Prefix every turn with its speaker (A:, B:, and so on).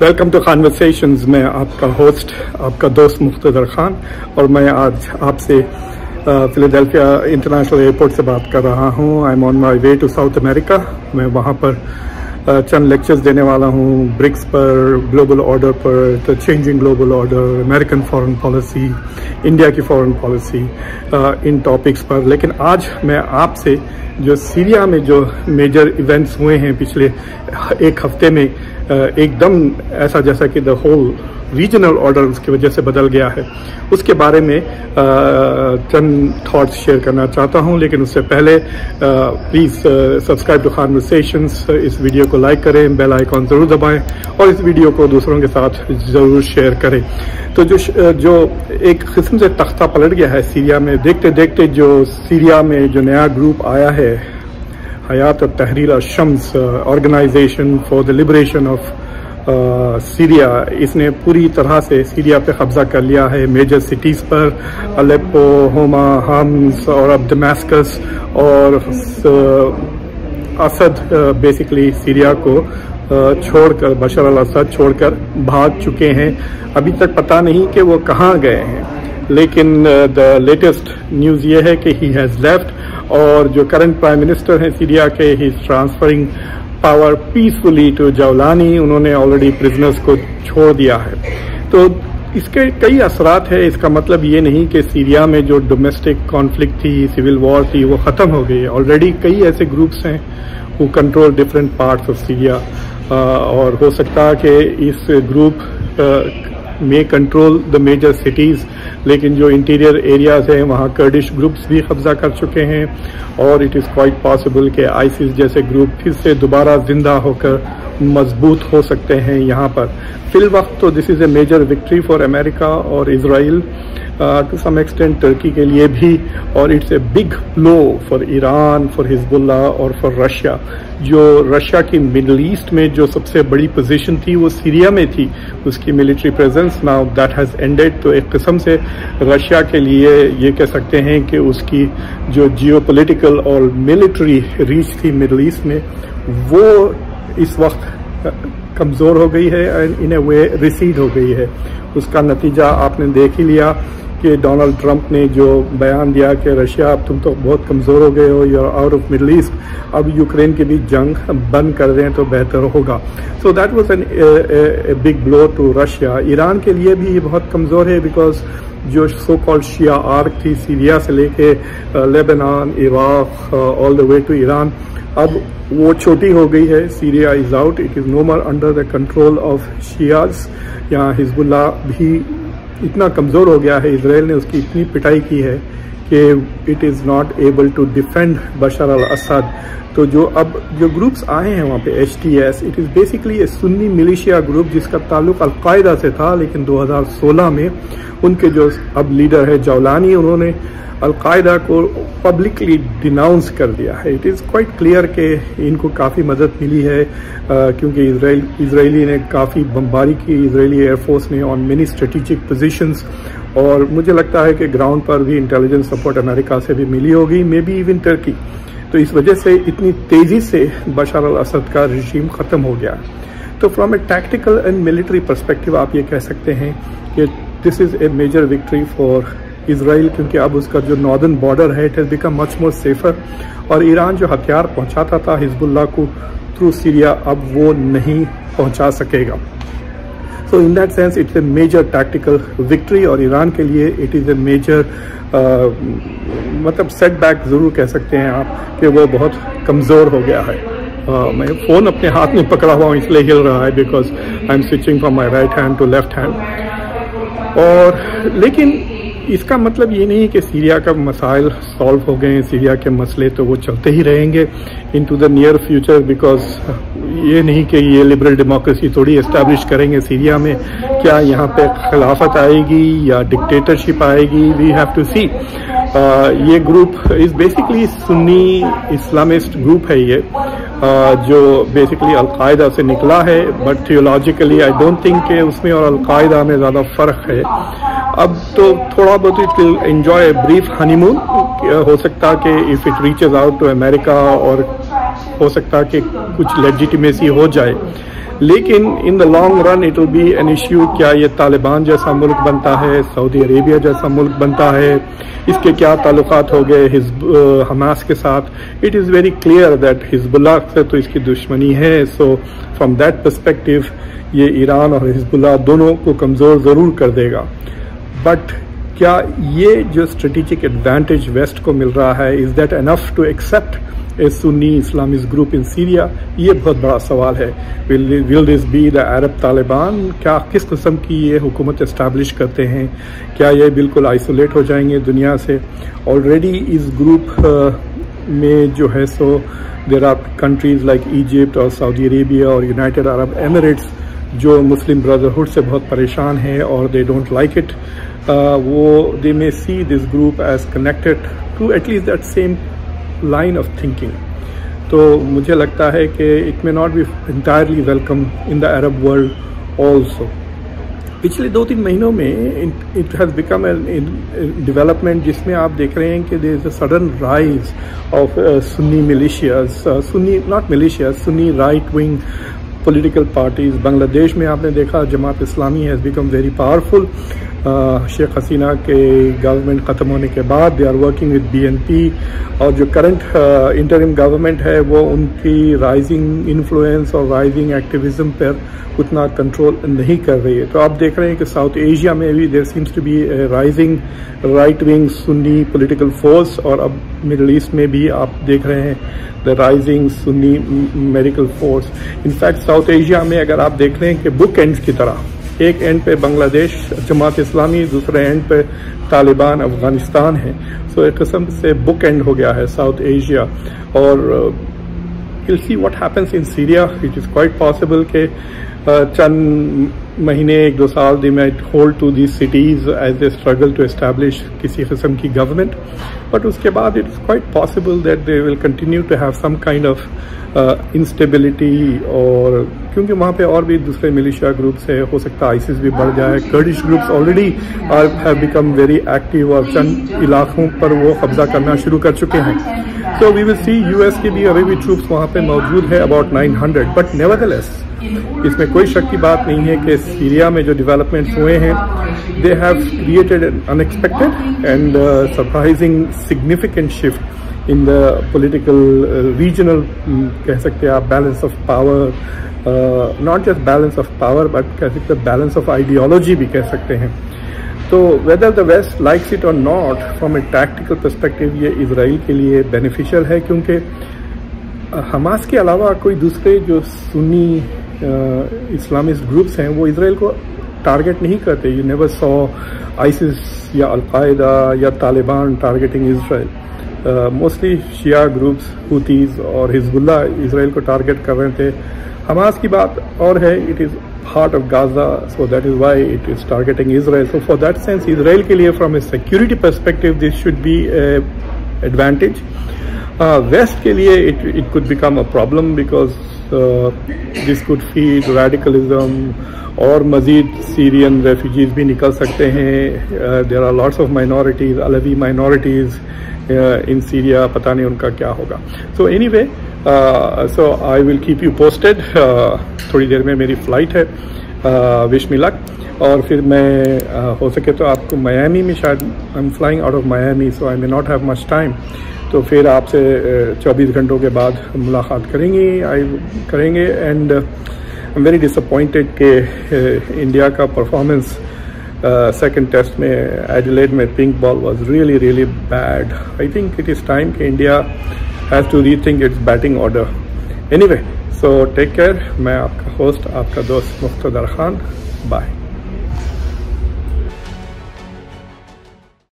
A: Welcome to conversations. मैं आपका host, आपका दोस्त मुख्तदर खान, और मैं आज आपसे फिलाडेल्फिया इंटरनेशनल एयरपोर्ट से बात कर रहा हूँ। I am on my way to South America. मैं वहाँ पर चंद लेक्चर्स देने वाला हूँ ब्रिक्स पर, ग्लोबल ऑर्डर पर, the changing global order, American foreign policy, India की फॉरेन पॉलिसी, इन टॉपिक्स पर। लेकिन आज मैं आपसे जो सीरिया में जो मेजर इवेंट्स हुए हैं पिछले एक हफ्ते में, एकदम ऐसा जैसा कि द होल रीजनल ऑर्डर उसकी वजह से बदल गया है, उसके बारे में चंद थॉट्स शेयर करना चाहता हूं। लेकिन उससे पहले प्लीज़ सब्सक्राइब टू कॉन्वर्सेशंस, इस वीडियो को लाइक करें, बेल आइकॉन ज़रूर दबाएं और इस वीडियो को दूसरों के साथ ज़रूर शेयर करें। तो जो एक किस्म से तख्ता पलट गया है सीरिया में, देखते देखते जो सीरिया में जो नया ग्रुप आया है, Hayat Tahrir ash-Sham organisation for the liberation of Syria, इसने पूरी तरह से सीरिया पे कब्जा कर लिया है। मेजर सिटीज़ पर, अलेप्पो, होमा, हम्स और अब दमास्कस, और असद बेसिकली सीरिया को छोड़कर, बशर अल-असद छोड़कर भाग चुके हैं। अभी तक पता नहीं कि वो कहाँ गए हैं, लेकिन द लेटेस्ट न्यूज़ ये है कि ही हैज़ लेफ्ट, और जो करंट प्राइम मिनिस्टर हैं सीरिया के, he is transferring power peacefully to Jolani. उन्होंने ऑलरेडी प्रिजनर्स को छोड़ दिया है। तो इसके कई असरात है। इसका मतलब ये नहीं कि सीरिया में जो डोमेस्टिक कॉन्फ्लिक्ट थी, सिविल वॉर थी, वो ख़त्म हो गई है। ऑलरेडी कई ऐसे ग्रुप्स हैं who control different parts of Syria, और हो सकता है कि इस ग्रुप में कंट्रोल द मेजर सिटीज़, लेकिन जो इंटीरियर एरियाज़ हैं वहाँ कर्डिश ग्रुप्स भी कब्जा कर चुके हैं, और इट इज़ क्वाइट पॉसिबल कि आईसिस जैसे ग्रुप फिर से दोबारा जिंदा होकर मजबूत हो सकते हैं यहाँ पर। फिल वक्त तो this is a major victory for America और Israel, to some extent Turkey के लिए भी, और it's a big blow for Iran, for Hezbollah और फॉर रशिया। जो रशिया की मिडल ईस्ट में जो सबसे बड़ी पोजीशन थी वो सीरिया में थी, उसकी military presence, now that has ended. तो एक किस्म से रशिया के लिए ये कह सकते हैं कि उसकी जो जियोपॉलिटिकल और मिलिट्री रीच थी मिडल ईस्ट में, वो इस वक्त कमज़ोर हो गई है and in A way recede हो गई है। उसका नतीजा आपने देख ही लिया कि डोनाल्ड ट्रंप ने जो बयान दिया कि रशिया, अब तुम तो बहुत कमज़ोर हो गए हो, you are out of Middle East, अब यूक्रेन की भी जंग बंद कर दें तो बेहतर होगा। So that was an big blow to Russia. Iran के लिए भी ये बहुत कमज़ोर है, बिकॉज जो सो कॉल्ड शिया आर्क थी सीरिया से लेके Lebanon, Iraq, all the way to Iran, अब वो छोटी हो गई है। Syria is out, it is no more under the control of Shias. यहाँ हिजबुल्ला भी इतना कमज़ोर हो गया है, इजराइल ने उसकी इतनी पिटाई की है कि it is not able to defend Bashar al-Assad. तो जो अब जो ग्रुप्स आए हैं वहाँ पे, HTS, it is basically A Sunni militia group जिसका ताल्लुक अल-कायदा से था, लेकिन 2016 में उनके जो अब लीडर है जावलानी, उन्होंने अल-कायदा को पब्लिकली डिनाउंस कर दिया है। इट इज़ क्वाइट क्लियर कि इनको काफ़ी मदद मिली है, क्योंकि इजरायली ने काफ़ी बमबारी की, इजरायली एयरफोर्स ने, ऑन मेनी स्ट्रेटेजिक पोजीशंस, और मुझे लगता है कि ग्राउंड पर भी इंटेलिजेंस सपोर्ट अमेरिका से भी मिली होगी, मे बी इवन टर्की। तो इस वजह से इतनी तेज़ी से बशर अल-असद का रिजीम ख़त्म हो गया। तो from a tactical and military perspective आप ये कह सकते हैं कि this is a major victory for Israel, क्योंकि अब उसका जो नॉर्दर्न बॉर्डर है it has become much more safer, और ईरान जो हथियार पहुंचाता था हिजबुल्ला को थ्रू सीरिया, अब वो नहीं पहुंचा सकेगा। So in that sense it's a major tactical victory, और ईरान के लिए इट इज़ ए मेजर मतलब सेटबैक ज़रूर कह सकते हैं आप कि वो बहुत कमज़ोर हो गया है। मैं फ़ोन अपने हाथ में पकड़ा हुआ हूँ इसलिए हिल रहा है, because I am switching from my right hand to left hand. और लेकिन इसका मतलब ये नहीं कि सीरिया का मसाइल सॉल्व हो गए हैं। सीरिया के मसले तो वो चलते ही रहेंगे into the near future, because ये नहीं कि ये लिबरल डेमोक्रेसी थोड़ी इस्टेब्लिश करेंगे सीरिया में। क्या यहाँ पे खिलाफत आएगी या डिक्टेटरशिप आएगी, वी हैव टू सी। ये group is basically Sunni Islamist group है ये, जो बेसिकली अल-कायदा से निकला है, but theologically I don't think कि उसमें और अल-कायदा में ज़्यादा फ़र्क है। अब तो थोड़ा बहुत it will enjoy a brief honeymoon, हो सकता कि if it reaches out to America और हो सकता है कि कुछ लेजिटिमेसी हो जाए, लेकिन in the long run it will be an issue. क्या ये तालिबान जैसा मुल्क बनता है, सऊदी अरेबिया जैसा मुल्क बनता है, इसके क्या ताल्लुकात हो गए हमास के साथ। It is very clear that Hezbollah से तो इसकी दुश्मनी है। सो फ्रॉम दैट पर्सपेक्टिव ये ईरान और हिजबुल्लाह दोनों को कमज़ोर ज़रूर कर देगा। बट क्या ये जो स्ट्रेटेजिक एडवांटेज वेस्ट को मिल रहा है, is that enough to accept a Sunni Islamist group in Syria? ये बहुत बड़ा सवाल है। Will this be the Arab Taliban? क्या किस किस्म की ये हुकूमत इस्टेब्लिश करते हैं? क्या ये बिल्कुल आइसोलेट हो जाएंगे दुनिया से? ऑलरेडी इस ग्रुप में जो है so there are countries like Egypt और सऊदी अरेबिया और यूनाइटेड अरब एमिरेट्स जो मुस्लिम ब्रदरहुड से बहुत परेशान हैं और दे डोंट लाइक इट। वो they may see this group as connected to at least that same line of thinking. तो मुझे लगता है कि it may not be entirely welcome in the Arab world also. पिछले 2-3 महीनों में it has become an development जिसमें आप देख रहे हैं कि there is a sudden rise of Sunni militias, Sunni not militias, Sunni right wing political parties. Bangladesh में आपने देखा Jamaat Islami has become very powerful. Sheikh Hasina के गवर्नमेंट ख़त्म होने के बाद they are working with BNP, और जो करंट इंटरिम गवर्नमेंट है वो उनकी राइजिंग इन्फ्लुएंस और राइजिंग एक्टिविज्म पर उतना कंट्रोल नहीं कर रही है। तो आप देख रहे हैं कि साउथ एशिया में भी there seems to be rising right wing Sunni political force, और अब मिडल ईस्ट में भी आप देख रहे हैं the rising Sunni medical force. In fact south Asia में अगर आप देख रहे हैं कि बुक एंड्स की तरह, एक एंड पे बांग्लादेश जमात इस्लामी, दूसरे एंड पे तालिबान अफगानिस्तान है। सो एक किस्म से बुक एंड हो गया है साउथ एशिया। और will see what happens in Syria. It is quite possible कि चंद महीने 1-2 साल they might hold to these cities as they struggle to establish किसी किस्म की गवर्नमेंट, बट उसके बाद it is quite possible that they will continue to have some kind of instability. और क्योंकि वहाँ पे और भी दूसरे मिलिशिया ग्रुप्स है, हो सकता है आईसिस भी बढ़ जाए। Kurdish groups already have become very active और चंद इलाकों पर वो कब्जा करना शुरू कर चुके हैं। So we will see US के भी अभी भी ट्रूप्स वहाँ पे मौजूद है, अबाउट 900। बट नेवरदलेस इसमें कोई शक की बात नहीं है कि सीरिया में जो डेवलपमेंट्स हुए हैं they have created an unexpected and surprising significant shift in the political regional कह सकते हैं आप balance of power, not just balance of power but कह सकते हैं बैलेंस ऑफ आइडियोलॉजी भी कह सकते हैं। तो whether the West likes it और not, from a tactical perspective ये इजराइल के लिए बेनिफिशियल है, क्योंकि हमास के अलावा कोई दूसरे जो सुन्नी इस्लामिस्ट ग्रुप्स हैं वो इजराइल को टारगेट नहीं करते। यू नेवर सॉ आईसिस या अलकायदा या तालिबान टारगेटिंग इजराइल। मोस्टली शिया ग्रुप्स, हुतीज और हिजबुल्लाह इजराइल को टारगेट कर रहे थे। हमास की बात और है, it is heart of Gaza, so that is why it is targeting Israel. So for that sense Israel के लिए from a security perspective this should be advantage. West के लिए it could become a problem because this could feed radicalism और मजीद Syrian refugees भी निकल सकते हैं। There are lots of minorities, Alawi minorities in Syria, पता नहीं उनका क्या होगा। So anyway, so I will keep you posted. थोड़ी देर में मेरी फ़्लाइट है, विश मी लक। और फिर मैं हो सके तो आपको मियामी में, शायद I am flying out of Miami, so I may not have much time, तो फिर आपसे 24 घंटों के बाद मुलाकात करेंगे। And I am very disappointed कि इंडिया का परफॉर्मेंस सेकंड टेस्ट में एडिलेड में pink ball was really bad. I think it is time कि India has to rethink its batting order. Anyway, so take care. मैं आपका host, आपका दोस्त मुख्तदर Khan. Bye.